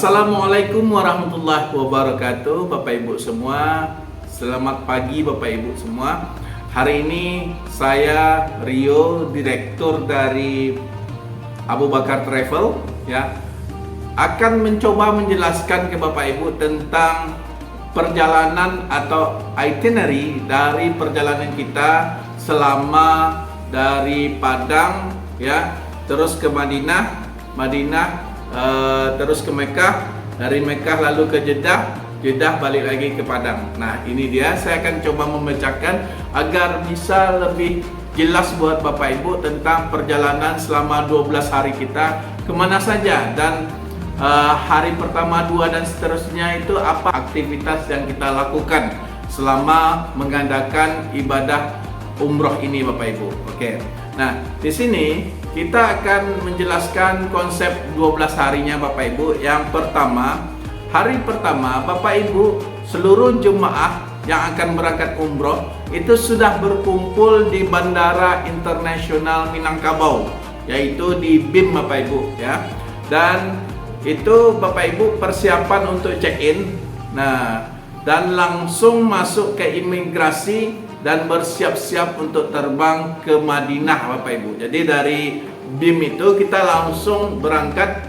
Assalamualaikum warahmatullahi wabarakatuh, Bapak Ibu semua. Selamat pagi Bapak Ibu semua. Hari ini saya Rio, direktur dari Abu Bakar Travel, ya, akan mencoba menjelaskan ke Bapak Ibu tentang perjalanan atau itinerary dari perjalanan kita selama dari Padang, ya, terus ke Madinah, terus ke Mekah, dari Mekah lalu ke Jeddah, balik lagi ke Padang. Nah, ini dia, saya akan coba membacakan agar bisa lebih jelas buat Bapak Ibu tentang perjalanan selama 12 hari kita kemana saja, dan hari pertama, 2 dan seterusnya itu apa aktivitas yang kita lakukan selama mengadakan ibadah umroh ini Bapak Ibu. Oke. Nah, di sini kita akan menjelaskan konsep 12 harinya Bapak Ibu. Yang pertama, hari pertama Bapak Ibu seluruh jemaah yang akan berangkat umroh itu sudah berkumpul di Bandara Internasional Minangkabau, yaitu di BIM Bapak Ibu, ya. Dan itu Bapak Ibu persiapan untuk check-in. Nah, dan langsung masuk ke imigrasi dan bersiap-siap untuk terbang ke Madinah Bapak Ibu. Jadi dari BIM itu kita langsung berangkat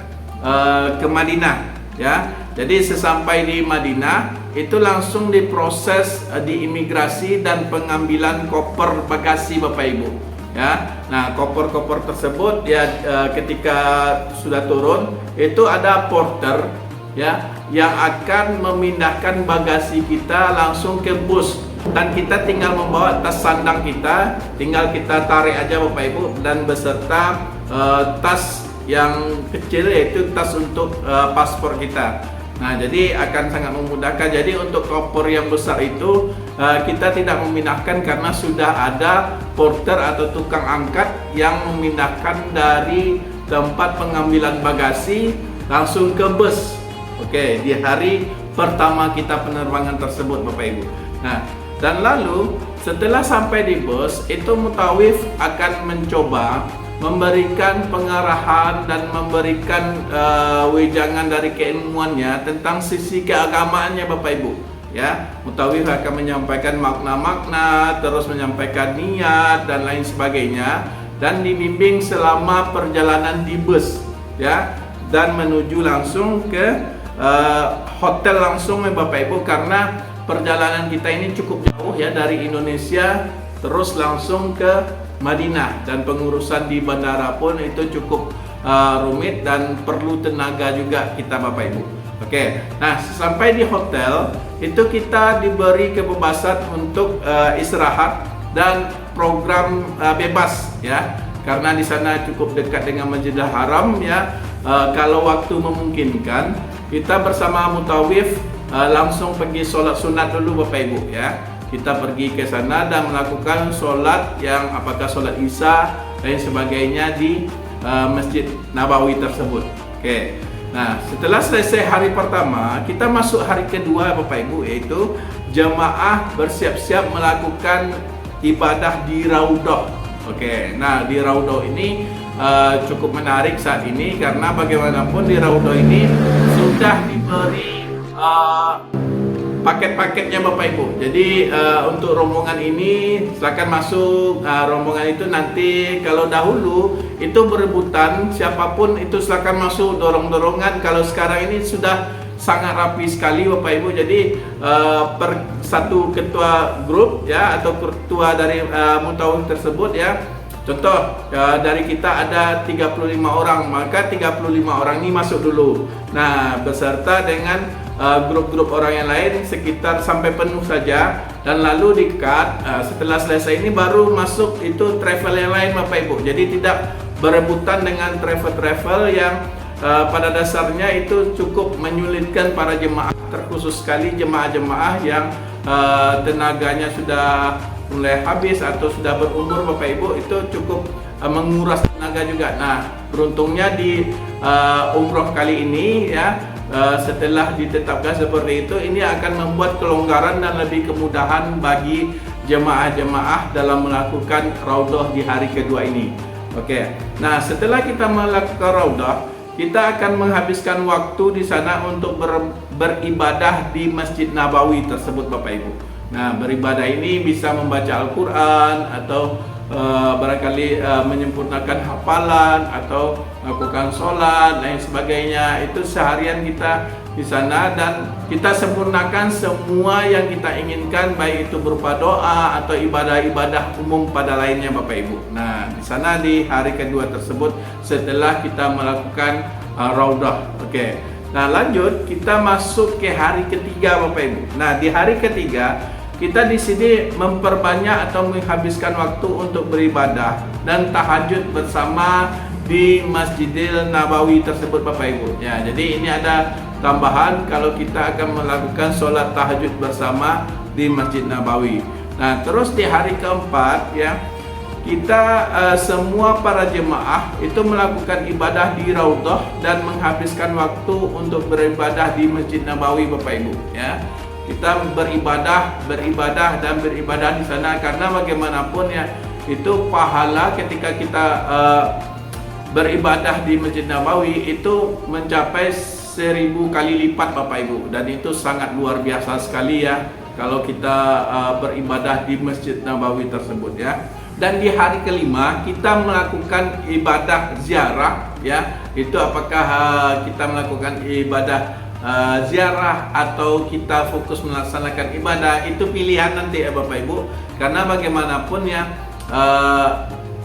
ke Madinah, ya. Jadi sesampai di Madinah itu langsung diproses di imigrasi dan pengambilan koper bagasi Bapak Ibu, ya. Nah, koper-koper tersebut ya ketika sudah turun itu ada porter, ya, yang akan memindahkan bagasi kita langsung ke bus, dan kita tinggal membawa tas sandang kita, tinggal kita tarik aja Bapak Ibu, dan beserta tas yang kecil, yaitu tas untuk paspor kita. Nah, jadi akan sangat memudahkan. Jadi untuk koper yang besar itu kita tidak memindahkan karena sudah ada porter atau tukang angkat yang memindahkan dari tempat pengambilan bagasi langsung ke bus. Oke, di hari pertama kita penerbangan tersebut Bapak Ibu. Nah, dan lalu setelah sampai di bus itu mutawif akan mencoba memberikan pengarahan dan memberikan wejangan dari keilmuannya tentang sisi keagamaannya Bapak Ibu, ya. Mutawif akan menyampaikan makna-makna, terus menyampaikan niat dan lain sebagainya, dan dibimbing selama perjalanan di bus, ya, dan menuju langsung ke hotel langsung ya Bapak Ibu, karena perjalanan kita ini cukup jauh, ya, dari Indonesia terus langsung ke Madinah, dan pengurusan di bandara pun itu cukup rumit dan perlu tenaga juga kita Bapak Ibu. Oke. Nah, sampai di hotel itu kita diberi kebebasan untuk istirahat dan program bebas, ya, karena di sana cukup dekat dengan Masjidil Haram, ya. Kalau waktu memungkinkan kita bersama mutawif langsung pergi sholat sunat dulu Bapak Ibu, ya. Kita pergi ke sana dan melakukan sholat yang apakah sholat isya dan sebagainya di Masjid Nabawi tersebut. Oke. Nah, setelah selesai hari pertama, kita masuk hari kedua Bapak Ibu, yaitu jemaah bersiap-siap melakukan ibadah di Raudhah. Oke. Nah, di Raudhah ini cukup menarik saat ini karena bagaimanapun di Raudhah ini sudah diberi paket-paketnya Bapak Ibu. Jadi untuk rombongan ini silakan masuk. Rombongan itu nanti kalau dahulu itu berebutan, siapapun itu silakan masuk, dorong-dorongan. Kalau sekarang ini sudah sangat rapi sekali Bapak Ibu. Jadi per satu ketua grup, ya, atau ketua dari mutawif tersebut, ya. Contoh dari kita ada 35 orang, maka 35 orang ini masuk dulu. Nah, beserta dengan grup-grup orang yang lain sekitar sampai penuh saja, dan lalu di-cut. Setelah selesai ini baru masuk itu travel yang lain Bapak Ibu. Jadi tidak berebutan dengan travel-travel yang pada dasarnya itu cukup menyulitkan para jemaah, terkhusus sekali jemaah-jemaah yang tenaganya sudah mulai habis atau sudah berumur Bapak Ibu, itu cukup menguras tenaga juga. Nah, beruntungnya di umroh kali ini, ya, setelah ditetapkan seperti itu, ini akan membuat kelonggaran dan lebih kemudahan bagi jemaah-jemaah dalam melakukan Raudhah di hari kedua ini. Oke. Nah, setelah kita melakukan Raudhah, kita akan menghabiskan waktu di sana untuk beribadah di Masjid Nabawi tersebut, Bapak Ibu. Nah, beribadah ini bisa membaca Al-Quran atau barangkali menyempurnakan hafalan atau melakukan sholat dan sebagainya. Itu seharian kita di sana dan kita sempurnakan semua yang kita inginkan, baik itu berupa doa atau ibadah-ibadah umum pada lainnya, Bapak Ibu. Nah, di sana di hari kedua tersebut setelah kita melakukan raudah. Oke. Nah, lanjut kita masuk ke hari ketiga, Bapak Ibu. Nah, di hari ketiga kita di sini memperbanyak atau menghabiskan waktu untuk beribadah dan tahajud bersama di Masjidil Nabawi tersebut, Bapak Ibu. Ya, jadi ini ada tambahan kalau kita akan melakukan sholat tahajud bersama di Masjid Nabawi. Nah, terus di hari keempat ya, kita semua para jemaah itu melakukan ibadah di Raudhah dan menghabiskan waktu untuk beribadah di Masjid Nabawi, Bapak Ibu. Ya, kita beribadah dan beribadah di sana karena bagaimanapun ya itu pahala ketika kita beribadah di Masjid Nabawi itu mencapai 1000 kali lipat, Bapak Ibu, dan itu sangat luar biasa sekali ya kalau kita beribadah di Masjid Nabawi tersebut ya. Dan di hari kelima kita melakukan ibadah ziarah ya. Itu apakah kita melakukan ibadah ziarah atau kita fokus melaksanakan ibadah, itu pilihan nanti ya Bapak Ibu. Karena bagaimanapun ya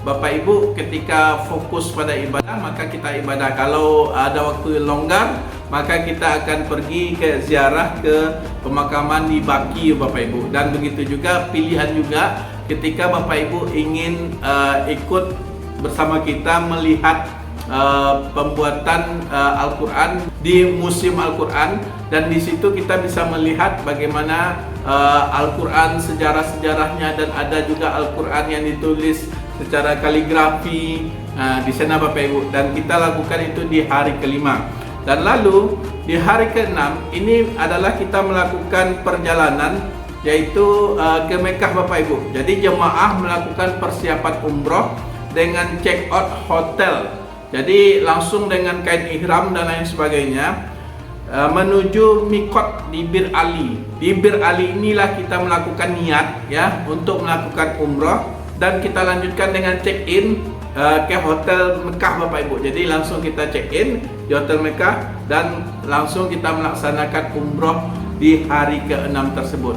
Bapak Ibu ketika fokus pada ibadah maka kita ibadah. Kalau ada waktu longgar maka kita akan pergi ke ziarah ke pemakaman di Baki, Bapak Ibu. Dan begitu juga pilihan juga ketika Bapak Ibu ingin ikut bersama kita melihat pembuatan Al-Quran di Museum Al-Quran, dan di situ kita bisa melihat bagaimana Al-Quran sejarah-sejarahnya, dan ada juga Al-Quran yang ditulis secara kaligrafi di sana Bapak Ibu, dan kita lakukan itu di hari kelima. Dan lalu di hari keenam ini adalah kita melakukan perjalanan yaitu ke Mekah, Bapak Ibu. Jadi jemaah melakukan persiapan umroh dengan check out hotel. Jadi langsung dengan kain ihram dan lain sebagainya menuju mikot di Bir Ali. Di Bir Ali inilah kita melakukan niat ya untuk melakukan umroh, dan kita lanjutkan dengan check in ke hotel Mekah, Bapak Ibu. Jadi langsung kita check in di hotel Mekah dan langsung kita melaksanakan umroh di hari ke-6 tersebut.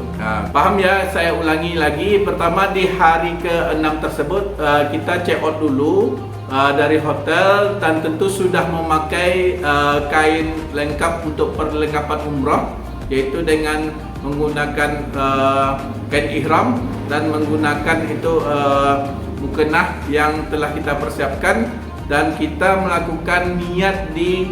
Paham ya? Saya ulangi lagi. Pertama, di hari ke-6 tersebut kita check out dulu dari hotel, dan tentu sudah memakai kain lengkap untuk perlengkapan umroh, yaitu dengan menggunakan kain ihram dan menggunakan itu mukena yang telah kita persiapkan, dan kita melakukan niat di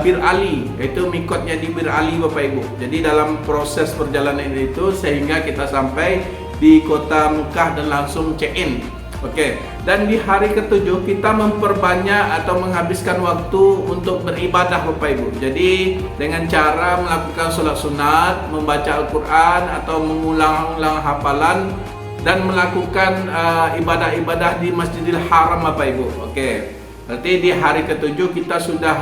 Bir Ali, yaitu mikotnya di Bir Ali, Bapak Ibu. Jadi dalam proses perjalanan itu sehingga kita sampai di kota Mekah dan langsung check in. Oke, dan di hari ke-7 kita memperbanyak atau menghabiskan waktu untuk beribadah, Bapak Ibu. Jadi dengan cara melakukan sholat sunat, membaca Al-Quran atau mengulang-ulang hafalan, dan melakukan ibadah-ibadah di Masjidil Haram, Bapak Ibu. Oke, berarti di hari ke-7 kita sudah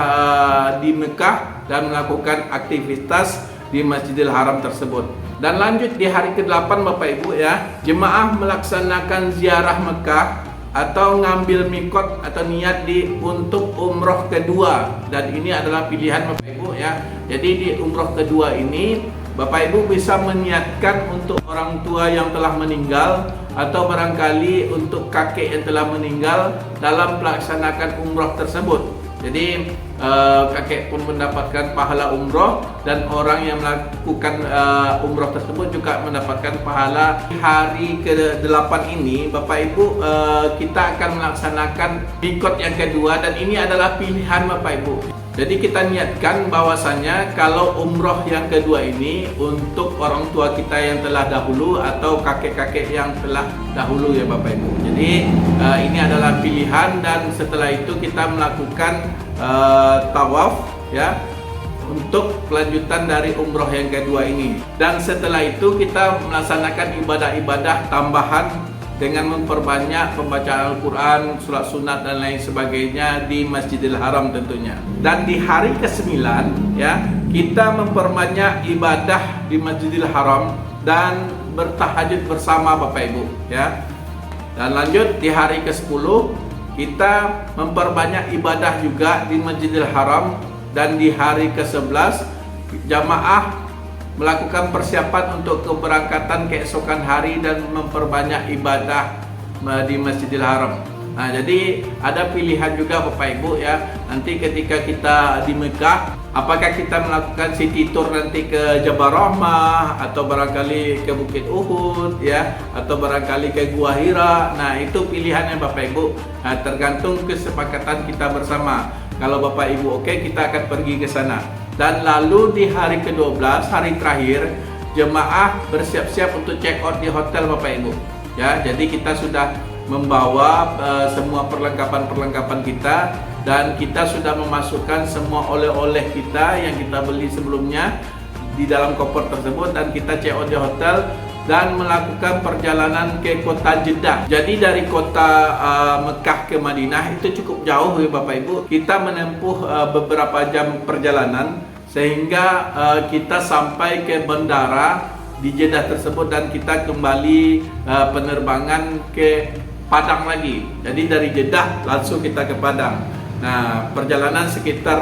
di Mekah dan melakukan aktivitas di Masjidil Haram tersebut. Dan lanjut di hari ke-8, Bapak Ibu ya, jemaah melaksanakan ziarah Mekah atau ngambil mikot atau niat untuk umroh kedua, dan ini adalah pilihan Bapak Ibu ya. Jadi di umroh kedua ini Bapak Ibu bisa meniatkan untuk orang tua yang telah meninggal atau barangkali untuk kakek yang telah meninggal dalam melaksanakan umroh tersebut. Jadi kakek pun mendapatkan pahala umroh, dan orang yang melakukan umroh tersebut juga mendapatkan pahala. Hari ke-8 ini Bapak Ibu kita akan melaksanakan mikot yang kedua, dan ini adalah pilihan Bapak Ibu. Jadi kita niatkan bahwasanya kalau umroh yang kedua ini untuk orang tua kita yang telah dahulu atau kakek-kakek yang telah dahulu ya Bapak Ibu. Jadi ini adalah pilihan, dan setelah itu kita melakukan tawaf ya untuk kelanjutan dari umroh yang kedua ini. Dan setelah itu kita melaksanakan ibadah-ibadah tambahan dengan memperbanyak pembacaan Al-Quran, surat sunat dan lain sebagainya di Masjidil Haram tentunya. Dan di hari ke-9 ya, kita memperbanyak ibadah di Masjidil Haram dan bertahajud bersama Bapak Ibu ya. Dan lanjut di hari ke-10 kita memperbanyak ibadah juga di Masjidil Haram, dan di hari ke-11 jamaah melakukan persiapan untuk keberangkatan keesokan hari dan memperbanyak ibadah di Masjidil Haram. Nah, jadi ada pilihan juga Bapak Ibu ya. Nanti ketika kita di Mekah, apakah kita melakukan city tour nanti ke Jabal Rahmah, atau barangkali ke Bukit Uhud ya, atau barangkali ke Gua Hira. Nah, itu pilihannya Bapak Ibu. Nah, tergantung kesepakatan kita bersama. Kalau Bapak Ibu oke, kita akan pergi ke sana. Dan lalu di hari ke-12, hari terakhir, jemaah bersiap-siap untuk check out di hotel Bapak Ibu ya. Jadi kita sudah membawa semua perlengkapan kita, dan kita sudah memasukkan semua oleh-oleh kita yang kita beli sebelumnya di dalam koper tersebut, dan kita check out di hotel dan melakukan perjalanan ke kota Jeddah. Jadi dari kota Mekah ke Madinah itu cukup jauh ya Bapak Ibu. Kita menempuh beberapa jam perjalanan sehingga kita sampai ke bandara di Jeddah tersebut, dan kita kembali penerbangan ke Padang lagi. Jadi dari Jeddah langsung kita ke Padang. Nah, perjalanan sekitar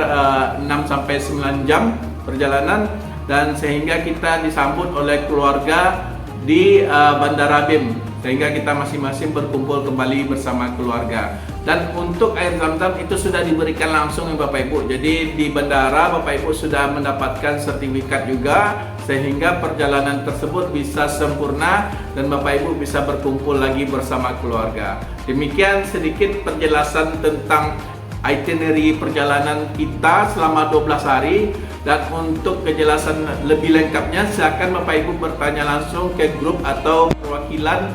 6-9 jam perjalanan, dan sehingga kita disambut oleh keluarga di Bandara BIM, sehingga kita masing-masing berkumpul kembali bersama keluarga. Dan untuk air zam-zam itu sudah diberikan langsung ya Bapak Ibu. Jadi di bandara Bapak Ibu sudah mendapatkan sertifikat juga, sehingga perjalanan tersebut bisa sempurna dan Bapak Ibu bisa berkumpul lagi bersama keluarga. Demikian sedikit penjelasan tentang itinerary perjalanan kita selama 12 hari. Dan untuk kejelasan lebih lengkapnya, silakan Bapak Ibu bertanya langsung ke grup atau perwakilan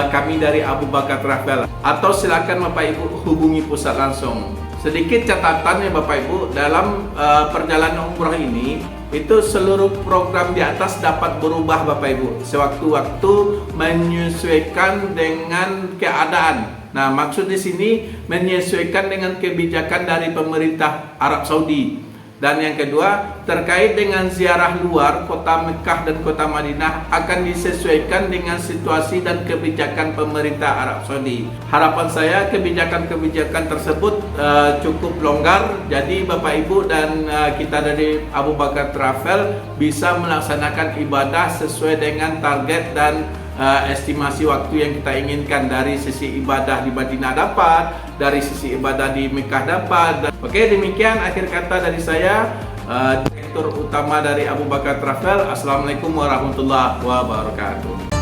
kami dari Abu Bakar Travel, atau silakan Bapak Ibu hubungi pusat langsung. Sedikit catatan ya Bapak Ibu, dalam perjalanan umrah ini itu seluruh program di atas dapat berubah Bapak Ibu sewaktu-waktu menyesuaikan dengan keadaan. Nah, maksud di sini menyesuaikan dengan kebijakan dari pemerintah Arab Saudi. Dan yang kedua, terkait dengan ziarah luar kota Mekah dan kota Madinah akan disesuaikan dengan situasi dan kebijakan pemerintah Arab Saudi. Harapan saya kebijakan-kebijakan tersebut cukup longgar, jadi Bapak Ibu dan kita dari Abu Bakar Travel bisa melaksanakan ibadah sesuai dengan target dan estimasi waktu yang kita inginkan. Dari sisi ibadah di Madinah dapat, dari sisi ibadah di Mekah dapat. Oke, demikian akhir kata dari saya, Direktur Utama dari Abu Bakar Travel. Assalamualaikum warahmatullahi wabarakatuh.